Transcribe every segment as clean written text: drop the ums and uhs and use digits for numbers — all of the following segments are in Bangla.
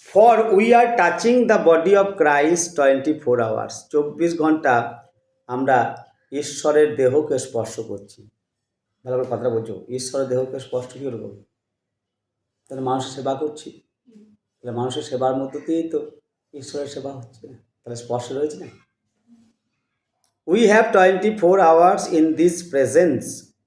For we are touching the body of Christ 24 hours। 24 ঘন্টা আমরা ঈশ্বরের দেহকে স্পর্শ করছি। ভালো করে কথাটা বলছো, ঈশ্বরের দেহকে স্পর্শ কী করে করবো? তাহলে মানুষের সেবা করছি, তাহলে মানুষের সেবার মধ্য দিয়েই তো ঈশ্বরের সেবা হচ্ছে, তাহলে স্পর্শ রয়েছে না। We have 24 hours in this presence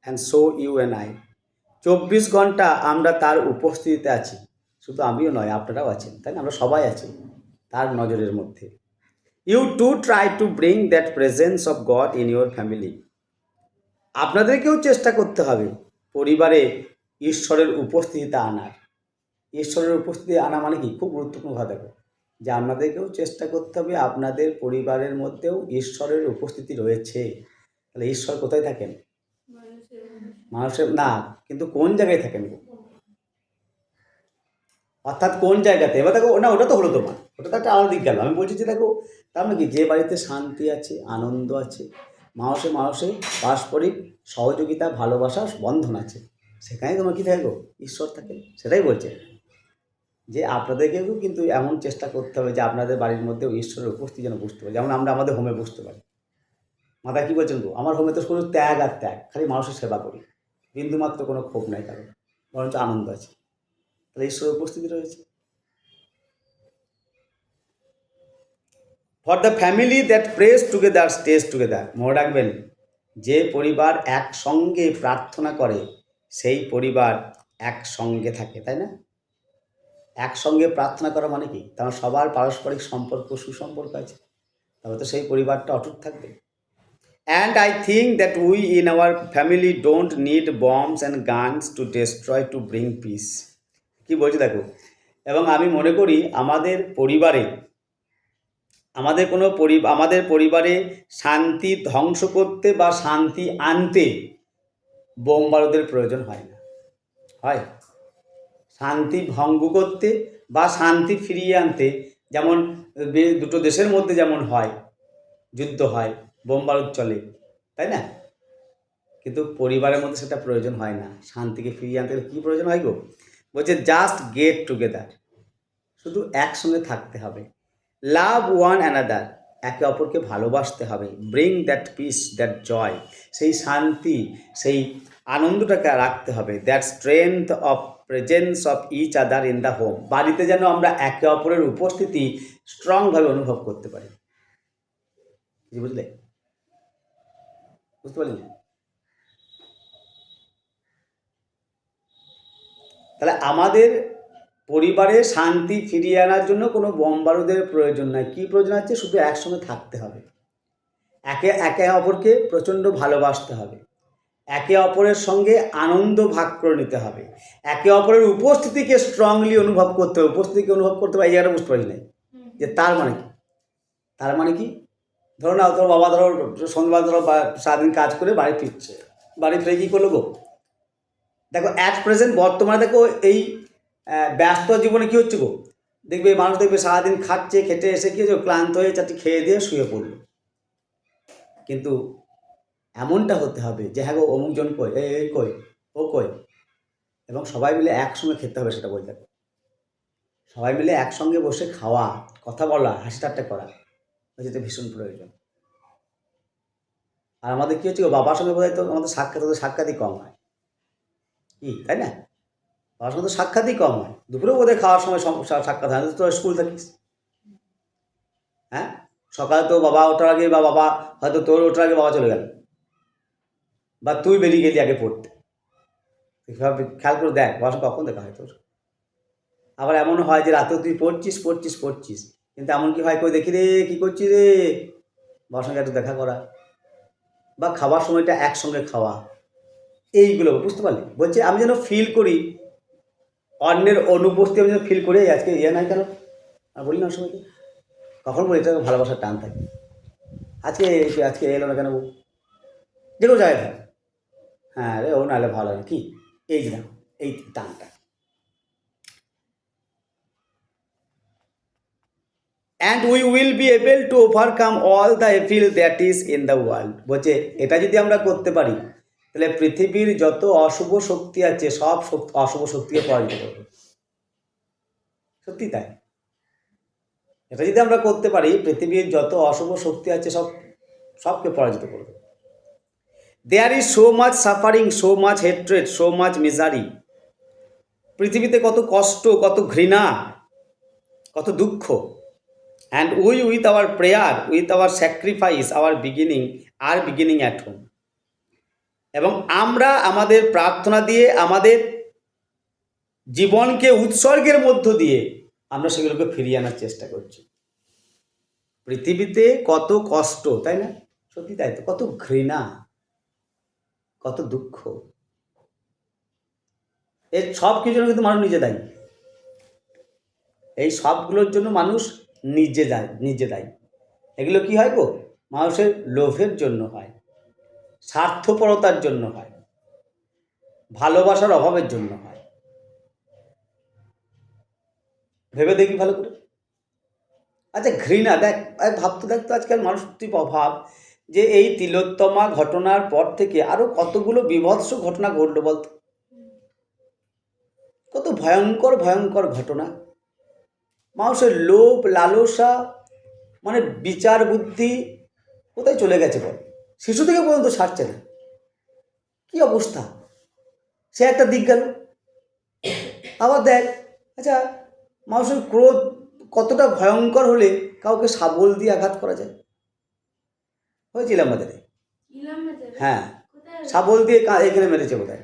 and so you and I. 24 ঘন্টা আমরা তার উপস্থিতিতে আছি, শুধু আমিও নয়, আপনারাও আছেন, তাই না? আমরা সবাই আছি তার নজরের মধ্যে। You to try to bring that presence of God in your family. আপনাদেরকেও চেষ্টা করতে হবে পরিবারে ঈশ্বরের উপস্থিতিতে আনার। ঈশ্বরের উপস্থিতি আনা মানে কি? খুব গুরুত্বপূর্ণ কথা দেখো, যে আপনাদেরকেও চেষ্টা করতে হবে আপনাদের পরিবারের মধ্যেও ঈশ্বরের উপস্থিতি রয়েছে। তাহলে ঈশ্বর কোথায় থাকেন? মানুষের না, কিন্তু কোন জায়গায় থাকেন? অর্থাৎ কোন জায়গাতে? এবার দেখো না, ওটা তো হলো তোমার, ওটা তো একটা আলাদা দিক গেল। আমি বলছি যে দেখো, তার মানে কি, যে বাড়িতে শান্তি আছে, আনন্দ আছে, মানুষে পারস্পরিক সহযোগিতা, ভালোবাসা, বন্ধন আছে, সেখানে তোমার কী থাকো? ঈশ্বর থাকে। সেটাই বলছে যে আপনাদেরকেও কিন্তু এমন চেষ্টা করতে হবে যে আপনাদের বাড়ির মধ্যেও ঈশ্বরের উপস্থিতি যেন বুঝতে পারি, যেমন আমরা আমাদের হোমে বুঝতে পারি। মাথায় কী বলছেন গো? আমার হোমে তো শুধু ত্যাগ আর ত্যাগ, খালি মানুষের সেবা করি, বিন্দুমাত্র কোনো ক্ষোভ নাই কারণ, বরঞ্চ আনন্দ আছে। তাহলে ঈশ্বরের উপস্থিতি রয়েছে। For the family that press together stage together. মনে রাখবেন, যে পরিবার একসঙ্গে প্রার্থনা করে সেই পরিবার একসঙ্গে থাকে, তাই না? একসঙ্গে প্রার্থনা করা মানে কি? তার সবার পারস্পরিক সম্পর্ক, সুসম্পর্ক আছে, তবে তো সেই পরিবারটা অটুট থাকবে। And I think that we in our family don't need bombs and guns to destroy to bring piece. কি বলছি দেখো, এবং আমি মনে করি আমাদের পরিবারে শান্তি ধ্বংস করতে বা শান্তি আনতে বোম বারুদের প্রয়োজন হয় না। হয় শান্তি ভঙ্গ করতে বা শান্তি ফিরিয়ে আনতে, যেমন দুটো দেশের মধ্যে যেমন হয়, যুদ্ধ হয়, বোম বারুদ চলে, তাই না? কিন্তু পরিবারের মধ্যে সেটা প্রয়োজন হয় না। শান্তিকে ফিরিয়ে আনতে কী প্রয়োজন হয় গো? বলছে জাস্ট গেট টুগেদার, শুধু একসঙ্গে থাকতে হবে। লাভ ওয়ান অ্যানাদার, একে অপরকে ভালোবাসতে হবে। Bring that peace, that joy, সেই শান্তি, সেই আনন্দটাকে রাখতে হবে। That strength of presence of each other in the home, বাড়িতে যেন আমরা একে অপরের উপস্থিতি স্ট্রংভাবে অনুভব করতে পারি। বুঝলে? বুঝতে পারলি? তাহলে আমাদের পরিবারে শান্তি ফিরিয়ে আনার জন্য কোনো বোম বারুদের প্রয়োজন নাই। কী প্রয়োজন আছে? শুধু একসঙ্গে থাকতে হবে, একে অপরকে প্রচণ্ড ভালোবাসতে হবে, একে অপরের সঙ্গে আনন্দ ভাগ করে নিতে হবে, একে অপরের উপস্থিতিকে স্ট্রংলি অনুভব করতে হবে। উপস্থিতিকে অনুভব করতে হবে, এই জায়গাটা বুঝতে পারি নাই যে তার মানে কি। তার মানে কি? ধরো না, ধরো বাবা, ধরো সন্ধ্যাবেলা, ধরো সারাদিন কাজ করে বাড়ি ফিরছে, বাড়ি ফিরে কী করলো গো? দেখো অ্যাট প্রেজেন্ট বর্তমানে দেখো এই ব্যস্ত জীবনে কী হচ্ছে গো? দেখবে মানুষ, দেখবে সারাদিন খাচ্ছে, খেটে এসে কী হচ্ছে, ক্লান্ত হয়ে চারটি খেয়ে দিয়ে শুয়ে পড়লো। কিন্তু এমনটা হতে হবে যে হ্যাঁ গো, অমুকজন কই, এই কই, ও কই, এবং সবাই মিলে একসঙ্গে খেতে হবে। সেটা বলতে হবে, সবাই মিলে একসঙ্গে বসে খাওয়া, কথা বলা, হাসি ঠাট্টা করা, যেটা ভীষণ প্রয়োজন। আর আমাদের কী হচ্ছে গো, বাবার সঙ্গে বোধহয় তো আমাদের সাক্ষাৎই কম হয়, কি তাই না? বাবার সঙ্গে তো সাক্ষাৎই কম হয়। দুপুরেও বোধহয় খাওয়ার সময় সাক্ষাৎ হয়, তো স্কুল থাকিস। হ্যাঁ, সকালে তো বাবা ওঠার আগে, বা বাবা হয়তো তোর ওঠার আগে বাবা চলে গেল, বা তুই বেরিয়ে গেলি আগে পড়তে। খেয়াল করে দেখ, বাবার সঙ্গে কখন দেখা হয় তোর। আবার এমনও হয় যে রাতেও তুই পড়ছিস, কিন্তু এমন কি হয়, কই দেখি রে, কী করছিস রে, বাবার সঙ্গে একটু দেখা করা, বা খাবার সময়টা একসঙ্গে খাওয়া, এইগুলো বুঝতে পারলি? বলছে আমি যেন ফিল করি অন্যের অনুপস্থিতি, আমি যেন ফিল করি আজকে নাই কেন, আর বলি না সময়কে, কখন বলি এটা ভালোবাসার টান থাকে। আজকে এলো না কেন, যে কোনো জায়গায় থাকে, হ্যাঁ রে, ও নাহলে ভালো হয় কি, এই যে দেখো এই টানটা। And we will be able to overcome all the evil that is in the world. বলছে এটা যদি আমরা করতে পারি, তাহলে পৃথিবীর যত অশুভ শক্তি আছে, সব অশুভ শক্তিকে পরাজিত করবে। সত্যি তাই। এটা যদি আমরা করতে পারি, পৃথিবীর যত অশুভ শক্তি আছে সবকে পরাজিত করবে। There is so much suffering, so much hatred, so much misery. পৃথিবীতে কত কষ্ট, কত ঘৃণা, কত দুঃখ। And with our prayer, with our sacrifice, আর বিগিনিং অ্যাট হোম। এবং আমরা আমাদের প্রার্থনা দিয়ে, আমাদের জীবনকে উৎসর্গের মধ্য দিয়ে আমরা সেগুলোকে ফিরিয়ে আনার চেষ্টা করছি। পৃথিবীতে কত কষ্ট, তাই না? সত্যি তাই তো। কত ঘৃণা, কত দুঃখ, এর সব কিছুর জন্য কিন্তু মানুষ নিজে দায়ী। এই সবগুলোর জন্য মানুষ নিজে দায়ী। এগুলো কি হয় গো? মানুষের লোভের জন্য হয়, স্বার্থপরতার জন্য হয়, ভালোবাসার অভাবের জন্য হয়। ভেবে দেখি ভালো করে। আচ্ছা, ঘৃণা দেখ, ভাবতে দেখতো আজকাল মানুষ তুই ভাব যে এই তিলোত্তমা ঘটনার পর থেকে আরো কতগুলো বিভৎস ঘটনা ঘটলো বলতো। কত ভয়ঙ্কর ভয়ঙ্কর ঘটনা। মানুষের লোভ, লালসা, মানে বিচার বুদ্ধি কোথায় চলে গেছে বল? শিশু থেকে পর্যন্ত ছাড়ছে না। কি অবস্থা! সে একটা দিক গেল। আবার দেখ, আচ্ছা, মানুষের ক্রোধ কতটা ভয়ঙ্কর হলে কাউকে শাবল দিয়ে আঘাত করা যায়। হয়েছিল আমাদের, হ্যাঁ, শাবল দিয়ে এখানে মেরেছে বোধহয়।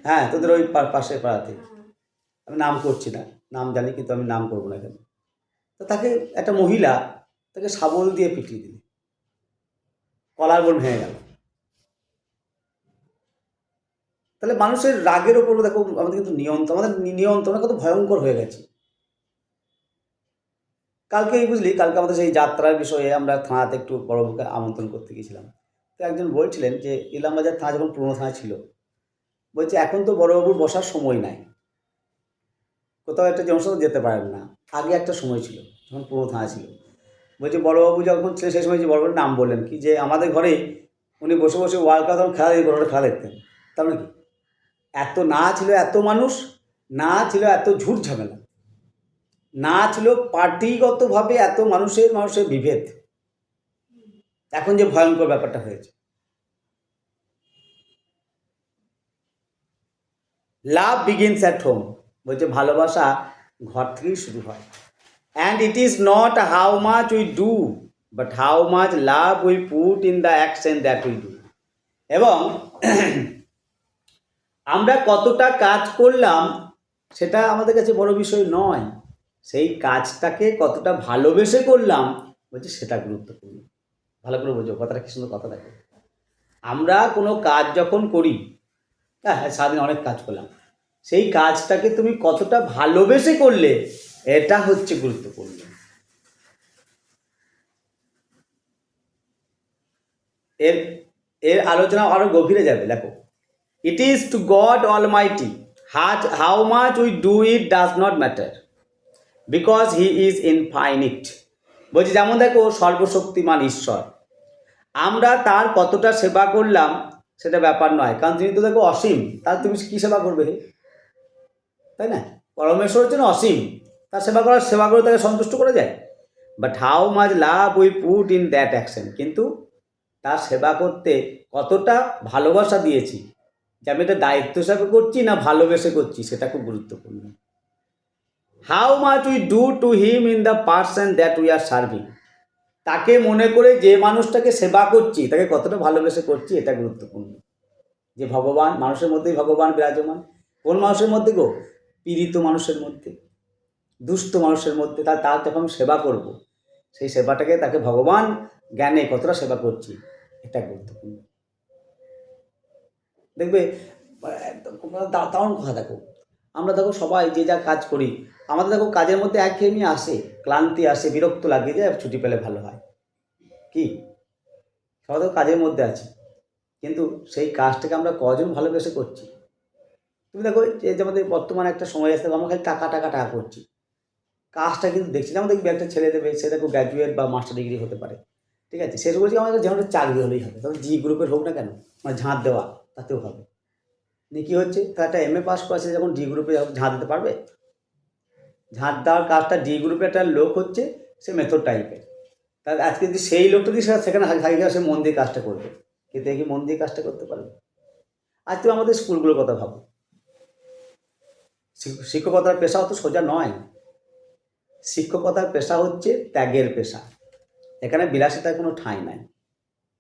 হ্যাঁ, তোদের ওই পাশের পাড়াতে। আমি নাম করছি না, নাম জানি কিন্তু আমি নাম করবো না কেন। তো তাকে একটা মহিলা তাকে শাবল দিয়ে পিটিয়ে দিল, কলার বোন ভেঙে গেল। তাহলে মানুষের রাগের ওপর দেখো আমাদের কিন্তু আমাদের নিয়ন্ত্রণ কত ভয়ঙ্কর হয়ে গেছে। কালকে বুঝলি, কালকে আমাদের সেই যাত্রার বিষয়ে আমরা থানাতে একটু বড়বাবুকে আমন্ত্রণ করতে গিয়েছিলাম। তো একজন বলছিলেন যে ইলামবাজার থানা যখন পুরনো থানা ছিল, বলছে এখন তো বড়বাবুর বসার সময় নাই, কোথাও একটা জনসংখ্যা যেতে পারেন না। আগে একটা সময় ছিল যখন পুরনো থানা ছিল। বলছে বড়বাবু যখন ছিল সেই সময় যে বড়বাবুর নাম বললেন কি, যে আমাদের ঘরে উনি বসে বসে ওয়ার্ল্ড কাপ তখন খেলা দেখতেন। তার মানে কি, এত না ছিল এত মানুষ, না ছিল এত ঝুট ঝামেলা, না ছিল পার্টিগতভাবে এত মানুষের বিভেদ। এখন যে ভয়ঙ্কর ব্যাপারটা হয়েছে। লাভ বিগিনস অ্যাট হোম, বলছে ভালোবাসা ঘর থেকেই শুরু হয়। And it is not how much we do, but how much love we put in the action that we do. এবং আমরা কতটা কাজ করলাম সেটা আমাদের কাছে বড় বিষয় নয়, সেই কাজটাকে কতটা ভালোবেসে করলাম বলছে সেটা গুরুত্বপূর্ণ। ভালো করে বোঝো কথাটা, কি সুন্দর কথা। দেখো, আমরা কোনো কাজ যখন করি, হ্যাঁ, সারাদিন অনেক কাজ করলাম, সেই কাজটাকে তুমি কতটা ভালোবেসে করলে এটা হচ্ছে গুরুত্বপূর্ণ। এর এর আলোচনা আরো গভীরে যাবে। দেখো, it is two god Almighty, how much we do it does not matter, because he is infinite. বলছি যেমন দেখো, সর্বশক্তিমান ঈশ্বর, আমরা তার কতটা সেবা করলাম সেটা ব্যাপার নয়, কারণ তিনি তো দেখো অসীম। তার তুমি কি সেবা করবে, তাই না? পরমেশ্বরের জন্য অসীম, তার সেবা করে তাকে সন্তুষ্ট করা যায়। But how much love we put in that action, কিন্তু তার সেবা করতে কতটা ভালোবাসা দিয়েছি, যে আমি এটা দায়িত্ব হিসাবে করছি না ভালোবেসে করছি, সেটা খুব গুরুত্বপূর্ণ। How much we do to him in the person that we are serving, তাকে মনে করে যে মানুষটাকে সেবা করছি তাকে কতটা ভালোবেসে করছি, এটা গুরুত্বপূর্ণ। যে ভগবান, মানুষের মধ্যেই ভগবান বিরাজমান। কোন মানুষের মধ্যে গো? পীড়িত মানুষের মধ্যে, দুস্থ মানুষের মধ্যে। তার যখন সেবা করব, সেই সেবাটাকে তাকে ভগবান জ্ঞানে কতটা সেবা করছি, এটা গুরুত্বপূর্ণ। দেখবে দারুণ কথা। দেখো, আমরা দেখো সবাই যে যা কাজ করি, আমাদের দেখো কাজের মধ্যে একঘেয়েমি আসে, ক্লান্তি আসে, বিরক্ত লাগে, যে ছুটি পেলে ভালো হয়। কি সবাই তো কাজের মধ্যে আছি, কিন্তু সেই কাজটাকে আমরা কজন ভালোবেসে করছি? তুমি দেখো যে আমাদের বর্তমানে একটা সময় আসতে আমরা খালি টাকা টাকা টাকা করছি, কাজটা কিন্তু দেখছি। যেমন দেখবি একটা ছেলে দেবে, সে দেখো গ্র্যাজুয়েট বা মাস্টার ডিগ্রি হতে পারে, ঠিক আছে, সে বলছি আমাদের যেমন চাকরি হলেই হবে, তবে জি গ্রুপের হোক না কেন, মানে ঝাঁট দেওয়া তাতেও হবে। নিয়ে কী হচ্ছে, তার একটা এমএ পাস করেছে, যখন ডি গ্রুপে ঝাঁট দিতে পারবে? ঝাঁট দেওয়ার কাজটা ডি গ্রুপে একটা লোক হচ্ছে, সে মেথড টাইপের। তাহলে আজকে যদি সেই লোকটা দিয়ে সেখানে হারিয়ে সে মন দিয়ে কাজটা করবে, কিন্তু কি মন দিয়ে কাজটা করতে পারবে? আজ তুমি আমাদের স্কুলগুলোর কথা ভাবো, শিক্ষকতার পেশা অত সোজা নয়। শিক্ষকতার পেশা হচ্ছে ত্যাগের পেশা, এখানে বিলাসিতার কোনো ঠাঁই নাই।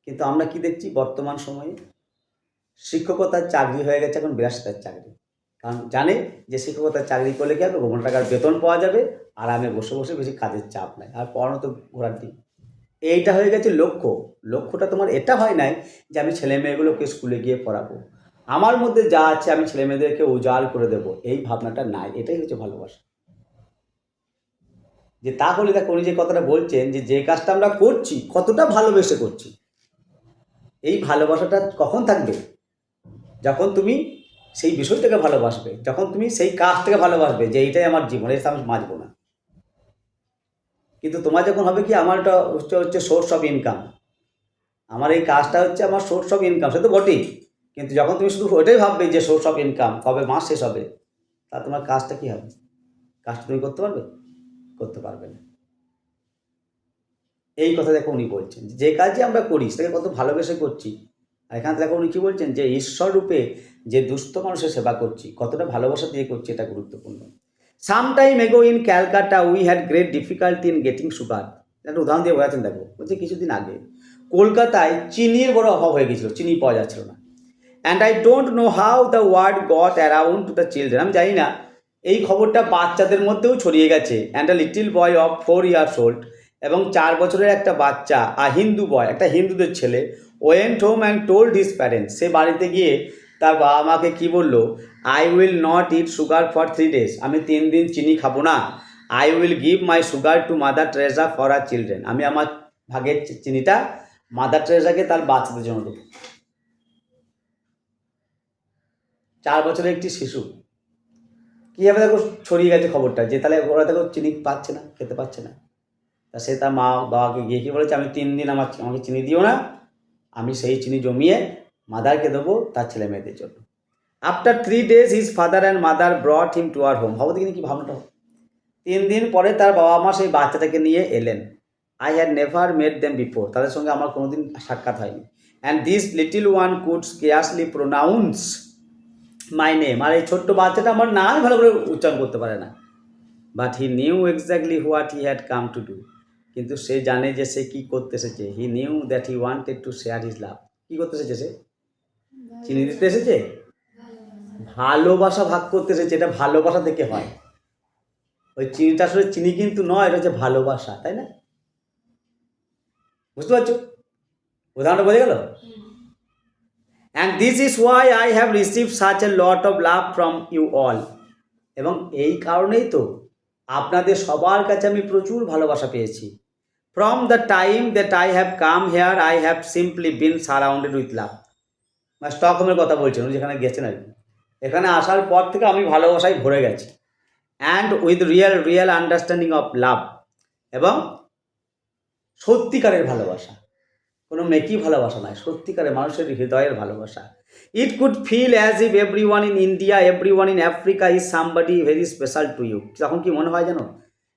কিন্তু আমরা কি দেখছি বর্তমান সময়ে, শিক্ষকতার চাকরি হয়ে গেছে এখন বিলাসিতার চাকরি। কারণ জানে যে শিক্ষকতার চাকরি করলে কি হবে, গোপন টাকার বেতন পাওয়া যাবে, আরামে বসে বসে বেশি কাজের চাপ নাই, আর পড়ানো তো ঘোরার দিন। এইটা হয়ে গেছে লক্ষ্য। লক্ষ্যটা তোমার এটা হয় নাই যে আমি ছেলে মেয়েগুলোকে স্কুলে গিয়ে পড়াবো, আমার মধ্যে যা আছে আমি ছেলে মেয়েদেরকে উজাড় করে দেবো, এই ভাবনাটা নাই। এটাই হচ্ছে ভালোবাসা। যে তাহলে দেখো উনি যে কথাটা বলছেন যে যে কাজটা আমরা করছি কতটা ভালোবেসে করছি, এই ভালোবাসাটা কখন থাকবে? যখন তুমি সেই বিষয়টাকে ভালোবাসবে, যখন তুমি সেই কাজটাকে ভালোবাসবে যে এইটাই আমার জীবন, এর আমি বাঁচবো না। কিন্তু তোমার যখন হবে কি আমার এটা হচ্ছে সোর্স অফ ইনকাম, আমার এই কাজটা হচ্ছে আমার সোর্স অফ ইনকাম, সে তো বটেই, কিন্তু যখন তুমি শুধু ওইটাই ভাববে যে সোর্স অফ ইনকাম কবে মাস শেষ হবে, তা তোমার কাজটা কী হবে? কাজটা তুমি করতে পারবে? করতে পারবে না। এই কথা দেখো উনি বলছেন যে কাজই আমরা করি সেটাকে কত ভালোবেসে করছি। আর এখানে দেখো উনি কী বলছেন যে ঈশ্বর রূপে যে দুস্থ মানুষের সেবা করছি কতটা ভালোবাসা দিয়ে করছি, এটা গুরুত্বপূর্ণ। সাম টাইম এগো in Calcutta we had great difficulty in getting sugar. একটা উদাহরণ দিয়ে বোঝাচ্ছেন দেখো, বলছে কিছুদিন আগে কলকাতায় চিনির বড় অভাব হয়ে গেছিলো, চিনি পাওয়া যাচ্ছিল না। And I don't know how the word got around to the children. আমি জানি না এই খবরটা বাচ্চাদের মধ্যেও ছড়িয়ে গেছে। And a little boy of 4 years old, এবং 4 বছরের একটা বাচ্চা, হিন্দু বয়, একটা হিন্দুদের ছেলে, went home and told his parents, সে বাড়িতে গিয়ে তার বাবা মাকে কী বললো, I will not eat sugar for 3 days, আমি 3 দিন চিনি খাবো না। I will give my sugar to Mother Teresa for our children, আমি আমার ভাগের চিনিটা মাদার টেরেসাকে তার বাচ্চাদের জন্য দেবো। 4 বছরের একটি শিশু, কীভাবে দেখো ছড়িয়ে গেছে খবরটা যে তাহলে ওরা দেখো চিনি পাচ্ছে না, খেতে পাচ্ছে না। তা সে তার মা বাবাকে গিয়ে কী বলেছে, আমি 3 দিন আমাকে চিনি দিও না, আমি সেই চিনি জমিয়ে মাদারকে দেবো তার ছেলে মেয়েদের জন্য। After 3 days his father and mother brought him to our home. ভাবো দেখিনি কি ভাবনাটা। 3 দিন পরে তার বাবা মা সেই বাচ্চাটাকে নিয়ে এলেন। I had never met them before, তাদের সঙ্গে আমার কোনোদিন সাক্ষাৎ হয়নি। And this little one could scarcely pronounce my name, আর এই ছোট্ট বাচ্চাটা আমার নাম ভালো করে উচ্চারণ করতে পারে না। But he knew exactly what he had come to do, কিন্তু সে জানে যে সে কী করতে এসেছে। He knew that he wanted to share his love. কী করতে এসেছে সে? চিনি দিতে এসেছে, ভালোবাসা ভাগ করতে এসেছে। এটা ভালোবাসা থেকে হয়, ওই চিনিটা আসলে চিনি কিন্তু নয়, এটা হচ্ছে ভালোবাসা, তাই না? বুঝতে পারছো উদাহরণটা? বোঝা গেল? And this is why I have receive such a lot of love from you all, এবং এই কারণেই তো আপনাদের সবার কাছে আমি প্রচুর ভালোবাসা পেয়েছি। From the time that I have come here I have simply been surrounded with love. মানে স্টকহোমের কথা বলছেন, যেখানে গেছেন আর কি। এখানে আসার পর থেকে আমি ভালোবাসায় ভরে গেছি। And with real understanding of love, এবং সত্যিকারের ভালোবাসা, কোনো মেকি ভালোবাসা নয়, সত্যিকারের মানুষের হৃদয়ের ভালোবাসা। It could feel as if every one in India, every one in Africa is somebody very special to you. তখন কি মনে হয় জানো,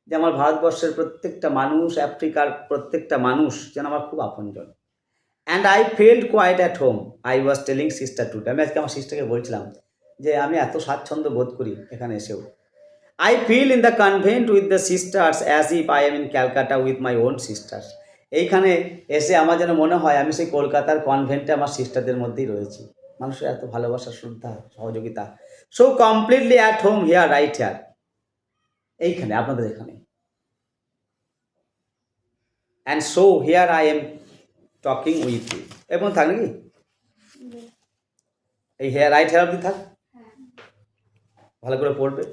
যে আমার ভারতবর্ষের প্রত্যেকটা মানুষ, আফ্রিকার প্রত্যেকটা মানুষ যেন আমার খুব আপনজন। And I felt quite at home, I was telling sister today, আমি আজকে আমার সিস্টারকে বলছিলাম যে আমি এত স্বাচ্ছন্দ্য বোধ করি এখানে এসেও। I feel in the convent with the sisters as if I am in Calcutta with my own sisters. এইখানে এসে আমার যেন মনে হয় আমি সেই কলকাতার কনভেন্টে আমার সিস্টারদের মধ্যেই রয়েছি। মানুষের এত ভালোবাসা, শ্রদ্ধা, সহযোগিতা। So completely at home here, right here, এইখানে আপনাদের এখানে। And so here I am talking with you. এবং থাক নাকি এই হেয়ার, রাইট হেয়ার অব্দি থাক, ভালো করে পড়বে।